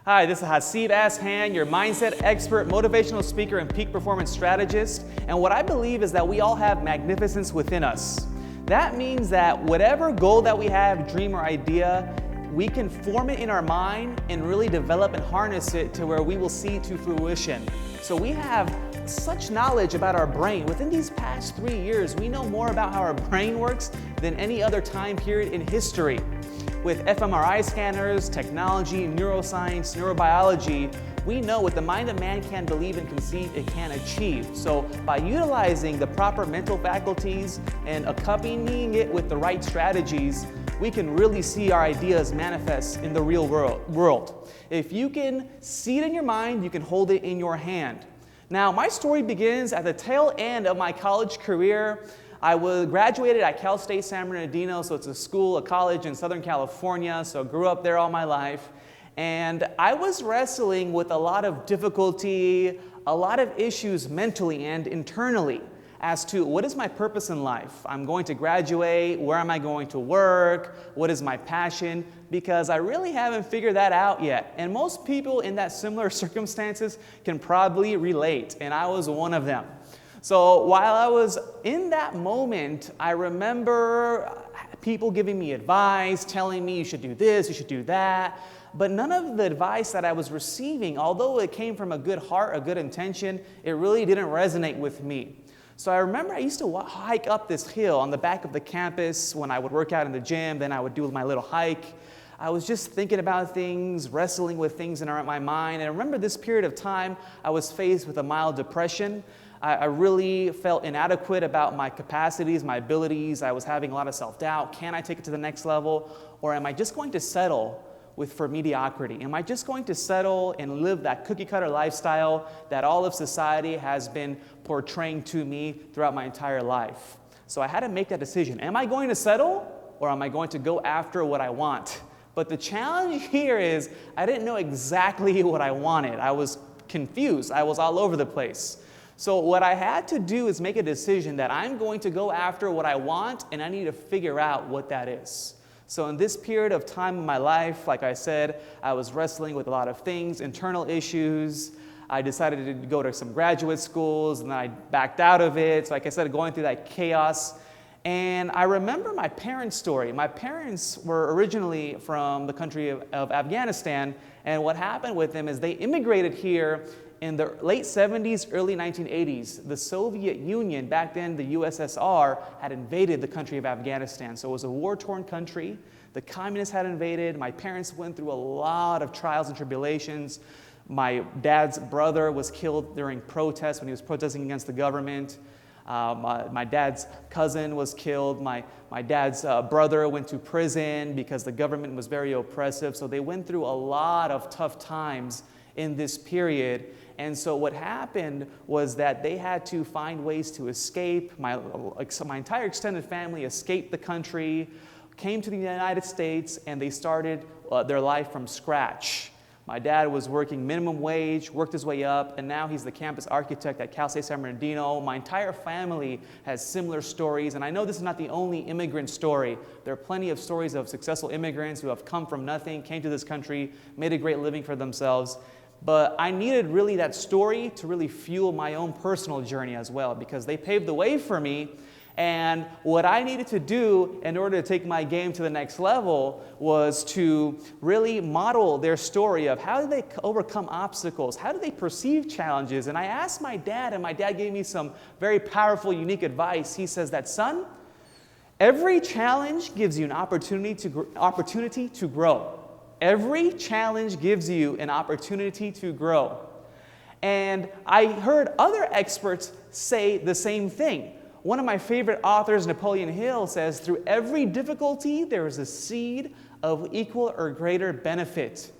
Hi, this is Hasib Ashan, your mindset expert, motivational speaker, and peak performance strategist. And what I believe is that we all have magnificence within us. That means that whatever goal that we have, dream or idea, we can form it in our mind and really develop and harness it to where we will see it to fruition. So we have such knowledge about our brain. Within these past 3 years, we know more about how our brain works than any other time period in history. With fMRI scanners, technology, neuroscience, neurobiology, we know what the mind of man can believe and conceive, it can achieve. So by utilizing the proper mental faculties and accompanying it with the right strategies, we can really see our ideas manifest in the real world. If you can see it in your mind, you can hold it in your hand. Now, my story begins at the tail end of my college career. I graduated at Cal State San Bernardino, so it's a college in Southern California, so grew up there all my life. And I was wrestling with a lot of difficulty, a lot of issues mentally and internally as to what is my purpose in life. I'm going to graduate, where am I going to work, what is my passion, because I really haven't figured that out yet. And most people in that similar circumstances can probably relate, and I was one of them. So while I was in that moment, I remember people giving me advice, telling me you should do this, you should do that. But none of the advice that I was receiving, although it came from a good heart, a good intention, it really didn't resonate with me. So I remember I used to hike up this hill on the back of the campus when I would work out in the gym, then I would do my little hike. I was just thinking about things, wrestling with things in my mind. And I remember this period of time, I was faced with a mild depression. I really felt inadequate about my capacities, my abilities. I was having a lot of self-doubt. Can I take it to the next level? Or am I just going to settle for mediocrity? Am I just going to settle and live that cookie-cutter lifestyle that all of society has been portraying to me throughout my entire life? So I had to make that decision. Am I going to settle, or am I going to go after what I want? But the challenge here is I didn't know exactly what I wanted. I was confused. I was all over the place. So what I had to do is make a decision that I'm going to go after what I want, and I need to figure out what that is. So in this period of time in my life, like I said, I was wrestling with a lot of things, internal issues. I decided to go to some graduate schools, and then I backed out of it. So like I said, going through that chaos. And I remember my parents' story. My parents were originally from the country of Afghanistan, and what happened with them is they immigrated here in the late 70s, early 1980s. The Soviet Union, back then the USSR, had invaded the country of Afghanistan. So it was a war-torn country. The communists had invaded. My parents went through a lot of trials and tribulations. My dad's brother was killed during protests when he was protesting against the government. My dad's cousin was killed. My dad's brother went to prison because the government was very oppressive. So they went through a lot of tough times in this period. And so what happened was that they had to find ways to escape. My entire extended family escaped the country, came to the United States, and they started their life from scratch. My dad was working minimum wage, worked his way up, and now he's the campus architect at Cal State San Bernardino. My entire family has similar stories, and I know this is not the only immigrant story. There are plenty of stories of successful immigrants who have come from nothing, came to this country, made a great living for themselves. But I needed really that story to really fuel my own personal journey as well, because they paved the way for me. And what I needed to do in order to take my game to the next level was to really model their story of how did they overcome obstacles, how do they perceive challenges. And I asked my dad, and my dad gave me some very powerful, unique advice. He says that, son, every challenge gives you an opportunity to grow. Every challenge gives you an opportunity to grow. And I heard other experts say the same thing. One of my favorite authors, Napoleon Hill, says, through every difficulty, there is a seed of equal or greater benefit.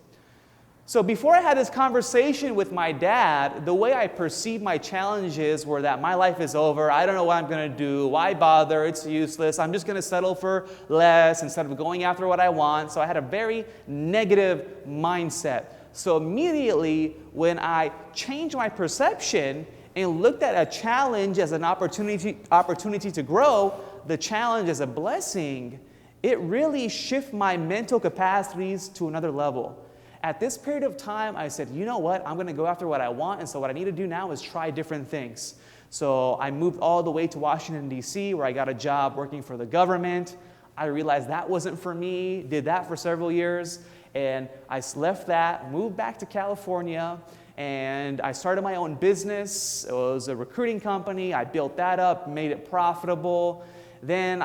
So before I had this conversation with my dad, the way I perceived my challenges were that my life is over, I don't know what I'm going to do, why bother, it's useless, I'm just going to settle for less instead of going after what I want. So I had a very negative mindset. So immediately when I changed my perception and looked at a challenge as an opportunity to grow, the challenge as a blessing, it really shifted my mental capacities to another level. At this period of time, I said, you know what? I'm going to go after what I want. And so what I need to do now is try different things. So I moved all the way to Washington, D.C., where I got a job working for the government. I realized that wasn't for me, did that for several years. And I left that, moved back to California, and I started my own business. It was a recruiting company. I built that up, made it profitable. Then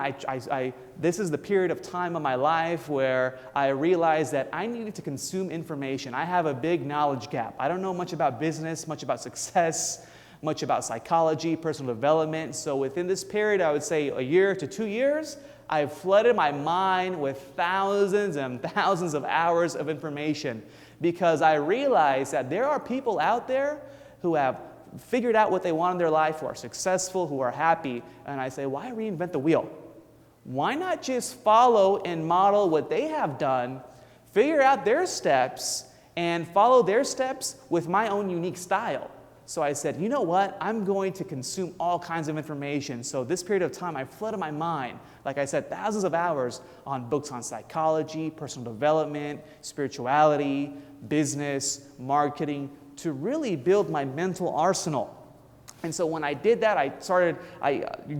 this is the period of time of my life where I realized that I needed to consume information. I have a big knowledge gap. I don't know much about business, much about success, much about psychology, personal development. So within this period, I would say a year to 2 years, I've flooded my mind with thousands and thousands of hours of information because I realized that there are people out there who have figured out what they want in their life, who are successful, who are happy. And I say, why reinvent the wheel? Why not just follow and model what they have done, figure out their steps, and follow their steps with my own unique style? So I said, you know what? I'm going to consume all kinds of information. So this period of time, I flooded my mind, like I said, thousands of hours on books on psychology, personal development, spirituality, business, marketing, to really build my mental arsenal. And so when I did that, I started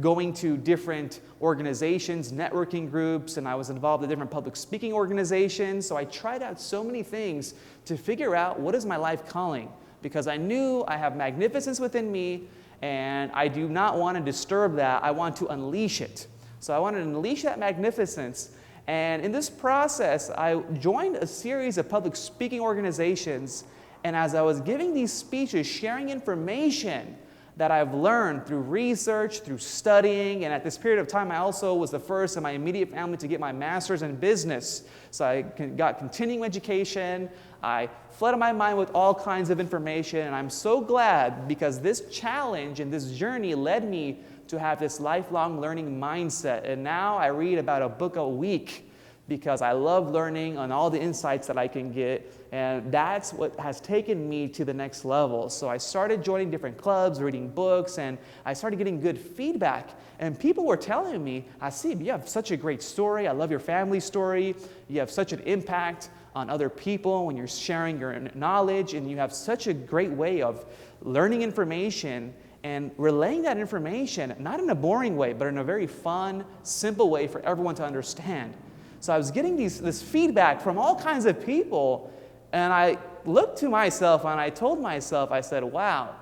going to different organizations, networking groups, and I was involved in different public speaking organizations. So I tried out so many things to figure out what is my life calling, because I knew I have magnificence within me, and I do not want to disturb that. I want to unleash it. So I wanted to unleash that magnificence. And in this process, I joined a series of public speaking organizations. And as I was giving these speeches, sharing information that I've learned through research, through studying, and at this period of time, I also was the first in my immediate family to get my master's in business. So I got continuing education. I flooded my mind with all kinds of information, and I'm so glad because this challenge and this journey led me to have this lifelong learning mindset. And now I read about a book a week because I love learning on all the insights that I can get, and that's what has taken me to the next level. So I started joining different clubs, reading books, and I started getting good feedback. And people were telling me, Hasib, you have such a great story. I love your family story. You have such an impact on other people when you're sharing your knowledge, and you have such a great way of learning information and relaying that information, not in a boring way, but in a very fun, simple way for everyone to understand. So I was getting this feedback from all kinds of people, and I looked to myself and I told myself, I said, wow,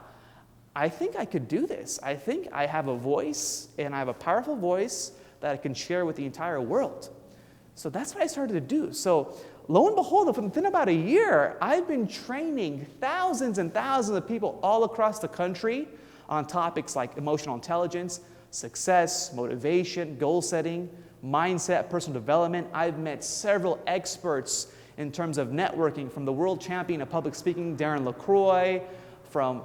I think I could do this. I think I have a voice, and I have a powerful voice that I can share with the entire world. So that's what I started to do. So lo and behold, within about a year, I've been training thousands and thousands of people all across the country on topics like emotional intelligence, success, motivation, goal setting, mindset, personal development. I've met several experts in terms of networking, from the world champion of public speaking, Darren LaCroix, from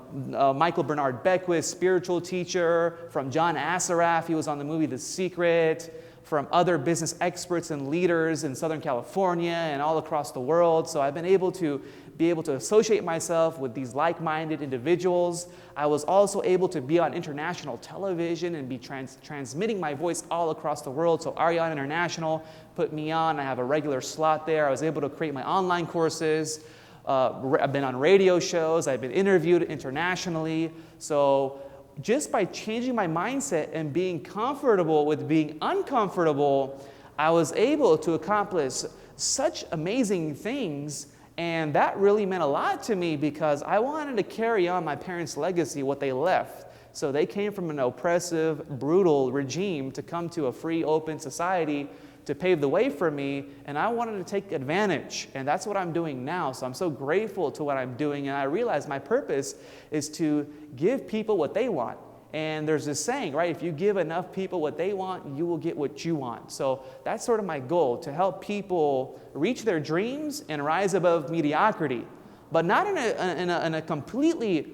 Michael Bernard Beckwith, spiritual teacher, from John Assaraf, he was on the movie The Secret, from other business experts and leaders in Southern California and all across the world. So I've been able to associate myself with these like-minded individuals. I was also able to be on international television and be transmitting my voice all across the world. So Ariane International put me on. I have a regular slot there. I was able to create my online courses. I've been on radio shows. I've been interviewed internationally. So just by changing my mindset and being comfortable with being uncomfortable, I was able to accomplish such amazing things. And that really meant a lot to me because I wanted to carry on my parents' legacy, what they left. So they came from an oppressive, brutal regime to come to a free, open society to pave the way for me, and I wanted to take advantage, and that's what I'm doing now. So I'm so grateful to what I'm doing, and I realize my purpose is to give people what they want. And there's this saying, right? If you give enough people what they want, you will get what you want. So that's sort of my goal, to help people reach their dreams and rise above mediocrity, but not in a completely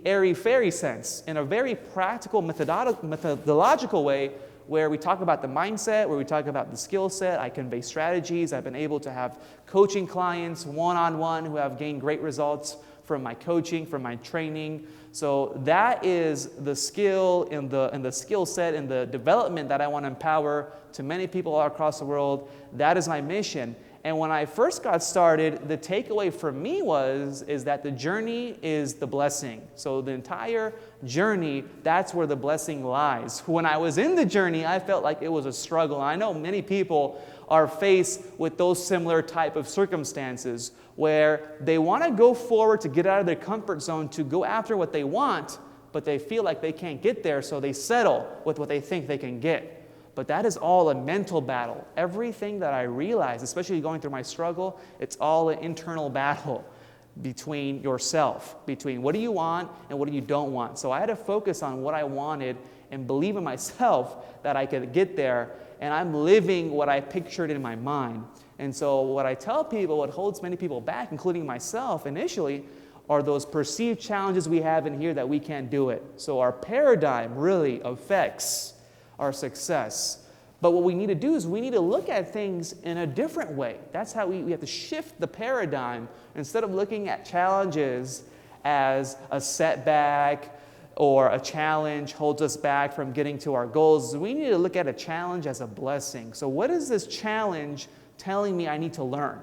airy-fairy sense, in a very practical, methodological way, where we talk about the mindset, where we talk about the skill set. I convey strategies. I've been able to have coaching clients one-on-one who have gained great results from my coaching, from my training. So that is the skill and the skill set and the development that I want to empower to many people all across the world. That is my mission. And when I first got started, the takeaway for me is that the journey is the blessing. So the entire journey, that's where the blessing lies. When I was in the journey, I felt like it was a struggle. I know many people are faced with those similar type of circumstances where they want to go forward to get out of their comfort zone to go after what they want, but they feel like they can't get there, so they settle with what they think they can get. But that is all a mental battle. Everything that I realize, especially going through my struggle, it's all an internal battle between yourself, between what do you want and what do you don't want. So I had to focus on what I wanted and believe in myself that I could get there, and I'm living what I pictured in my mind. And so what I tell people, what holds many people back, including myself initially, are those perceived challenges we have in here that we can't do it. So our paradigm really affects our success. But what we need to do is we need to look at things in a different way. That's how we have to shift the paradigm. Instead of looking at challenges as a setback or a challenge holds us back from getting to our goals, we need to look at a challenge as a blessing. So what is this challenge telling me I need to learn?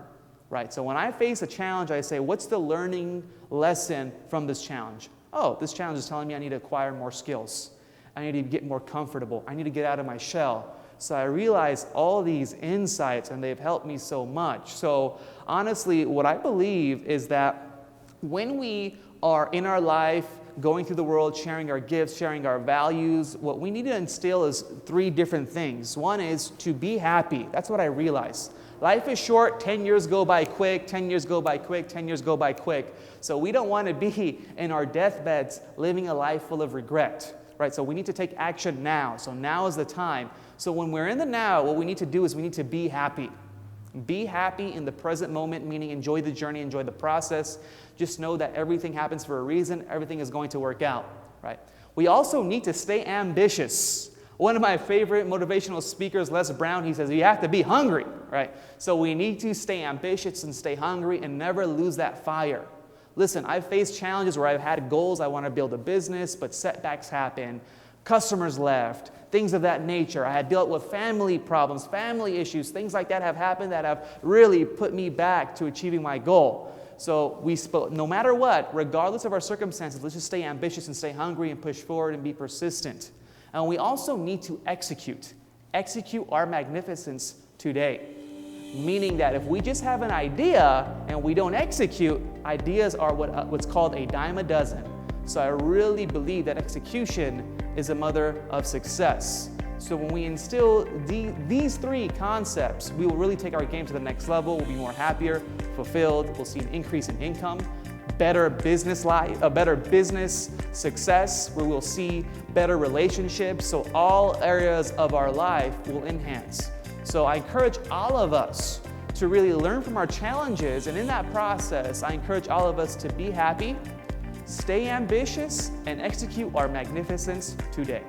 Right? So when I face a challenge, I say, what's the learning lesson from this challenge? Oh, this challenge is telling me I need to acquire more skills. I need to get more comfortable. I need to get out of my shell. So I realized all these insights, and they've helped me so much. So honestly, what I believe is that when we are in our life, going through the world, sharing our gifts, sharing our values, what we need to instill is 3 different things. One is to be happy. That's what I realized. Life is short. 10 years go by quick. 10 years go by quick. 10 years go by quick. So we don't want to be in our deathbeds living a life full of regret. Right, so we need to take action now. So now is the time. So when we're in the now, what we need to do is we need to be happy. Be happy in the present moment, meaning enjoy the journey, enjoy the process. Just know that everything happens for a reason. Everything is going to work out. Right? We also need to stay ambitious. One of my favorite motivational speakers, Les Brown, he says, you have to be hungry. Right? So we need to stay ambitious and stay hungry and never lose that fire. Listen, I've faced challenges where I've had goals. I want to build a business, but setbacks happen. Customers left, things of that nature. I had dealt with family problems, family issues. Things like that have happened that have really put me back to achieving my goal. So no matter what, regardless of our circumstances, let's just stay ambitious and stay hungry and push forward and be persistent. And we also need to execute our magnificence today. Meaning that if we just have an idea and we don't execute, ideas are what's called a dime a dozen. So I really believe that execution is a mother of success. So when we instill these 3 concepts, we will really take our game to the next level. We'll be more happier, fulfilled. We'll see an increase in income, better business life, a better business success, where we'll see better relationships. So all areas of our life will enhance. So I encourage all of us to really learn from our challenges, and in that process, I encourage all of us to be happy, stay ambitious, and execute our magnificence today.